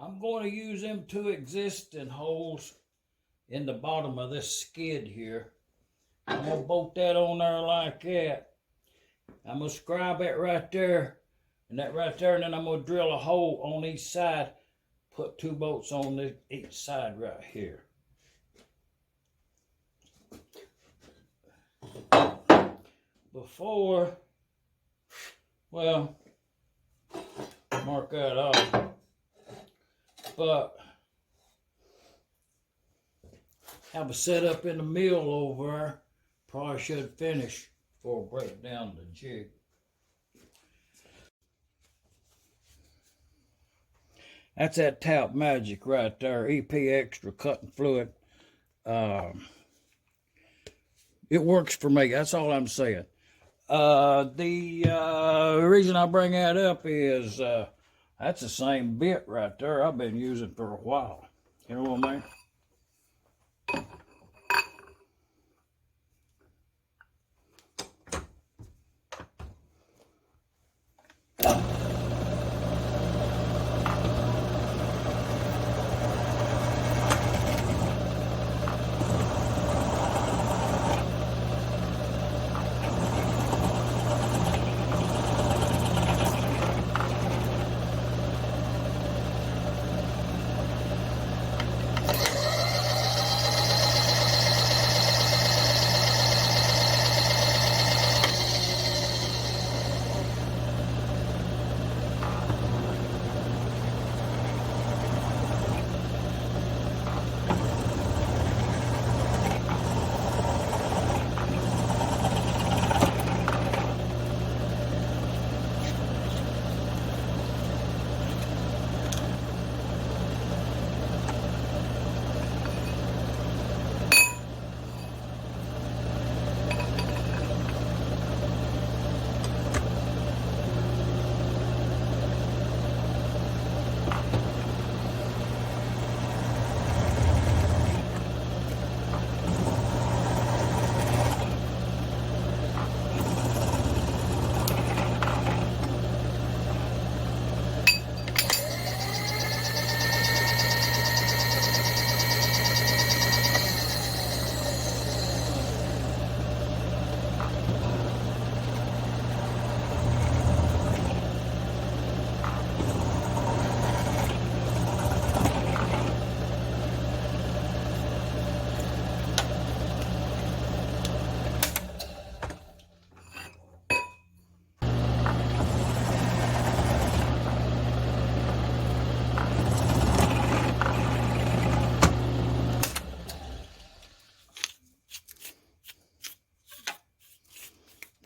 I'm going to use them two existing holes in the bottom of this skid here. I'm going to bolt that on there like that. I'm going to scribe it right there and that right there, and then I'm going to drill a hole on each side. Put 2 bolts on each side right here. Before, well, mark that off. But have a setup in the mill over there. Probably should finish before I break down the jig. That's that Talc Magic right there. EP Extra cutting fluid. It works for me. That's all I'm saying. The reason I bring that up is that's the same bit right there I've been using for a while. You know what I mean?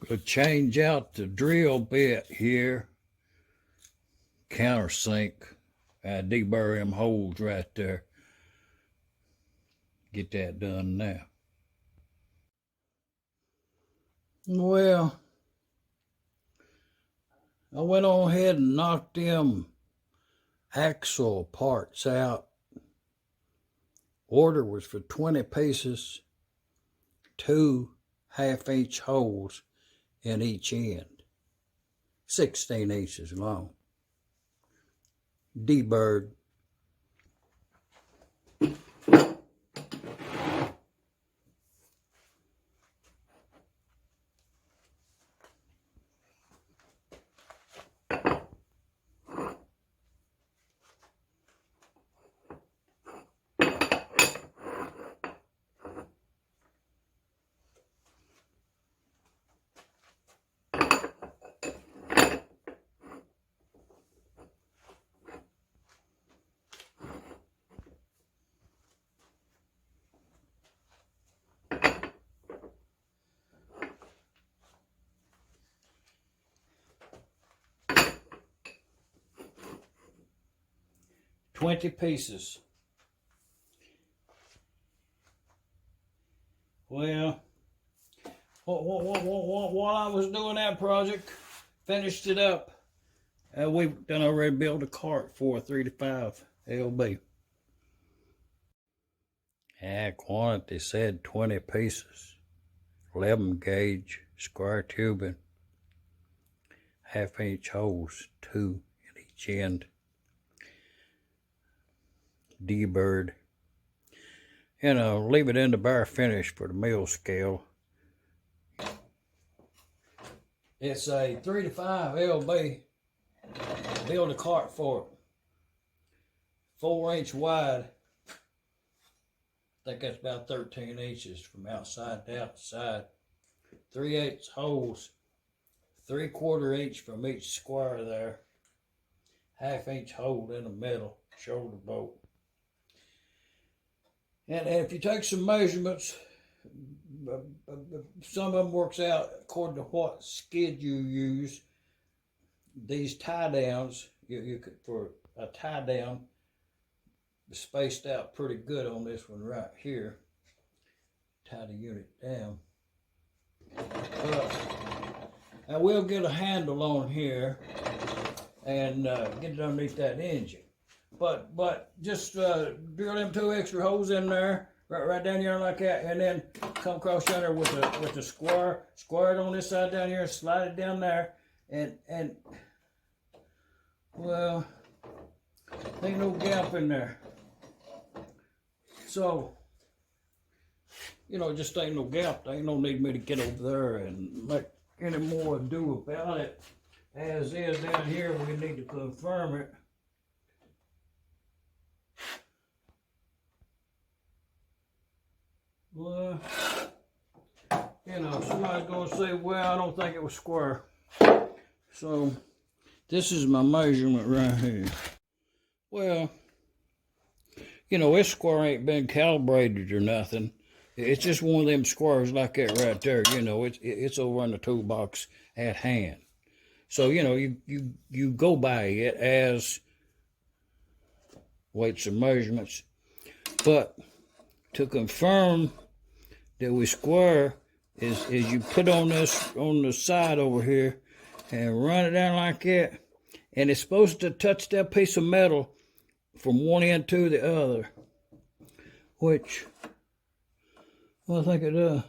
We'll change out the drill bit here. Countersink. Deburr them holes right there. Get that done now. Well, I went on ahead and knocked them axle parts out. Order was for 20 pieces, 2 half-inch holes in each end, 16 inches long. Deburred. $20 pieces. Well, while I was doing that project, finished it up. We've done already built a cart for a 3 to 5 LB. Quantity said 20 pieces. 11 gauge square tubing. Half-inch holes, 2 at each end. deburred. And I'll leave it in the bare finish for the mill scale. It's a 3 to 5 LB. Build a cart for it. 4-inch wide. I think that's about 13 inches from outside to outside. 3/8 holes. 3/4 inch from each square there. 1/2 inch hole in the middle, shoulder bolt. And if you take some measurements, some of them works out according to what skid you use. These tie downs, you could, for a tie down, spaced out pretty good on this one right here. Tie the unit down. I will get a handle on here and get it underneath that engine. But just drill them 2 extra holes in there, right down here like that, and then come across down there with the square it on this side down here, slide it down there, and well, ain't no gap in there. So, you know, just ain't no gap. There ain't no need me to get over there and make any more ado about it. As is down here, we need to confirm it. Well, you know, somebody's gonna say, well, I don't think it was square. So, this is my measurement right here. Well, you know, this square ain't been calibrated or nothing. It's just one of them squares like that right there. You know, it's over in the toolbox at hand. So, you know, you go by it as weights and measurements. But to confirm that we square is you put on this on the side over here and run it down like that, and it's supposed to touch that piece of metal from one end to the other, which, well, I think it does.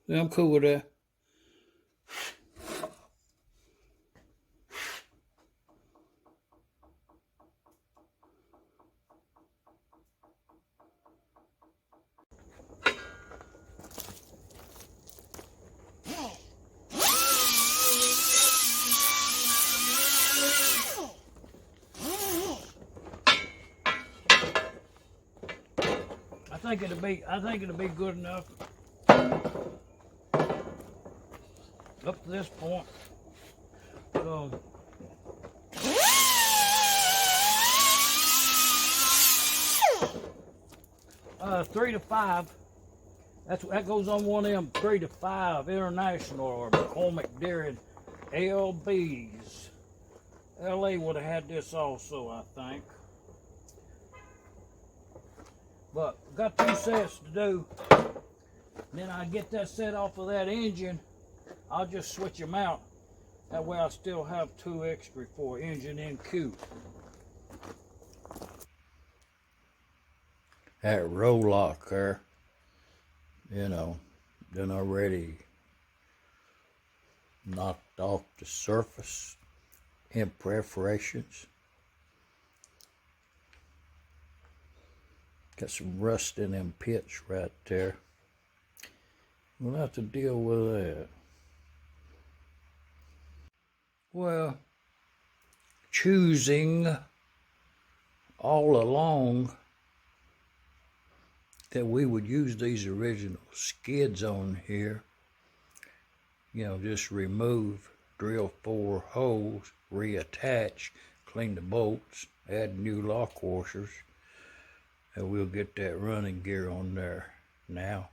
Yeah, I'm cool with that. I think it'll be good enough up to this point. So 3 to 5. That goes on one of them 3 to 5 international or McCormick-Deering LBs. LA would have had this also, I think. But got 2 sets to do. Then I get that set off of that engine. I'll just switch them out. That way I still have 2 extra for engine NQ. That roll lock there, you know, done already knocked off the surface imperforations. Got some rust in them pits right there. We'll have to deal with that. Well, choosing all along that we would use these original skids on here, you know, just remove, drill 4 holes, reattach, clean the bolts, add new lock washers, and we'll get that running gear on there now.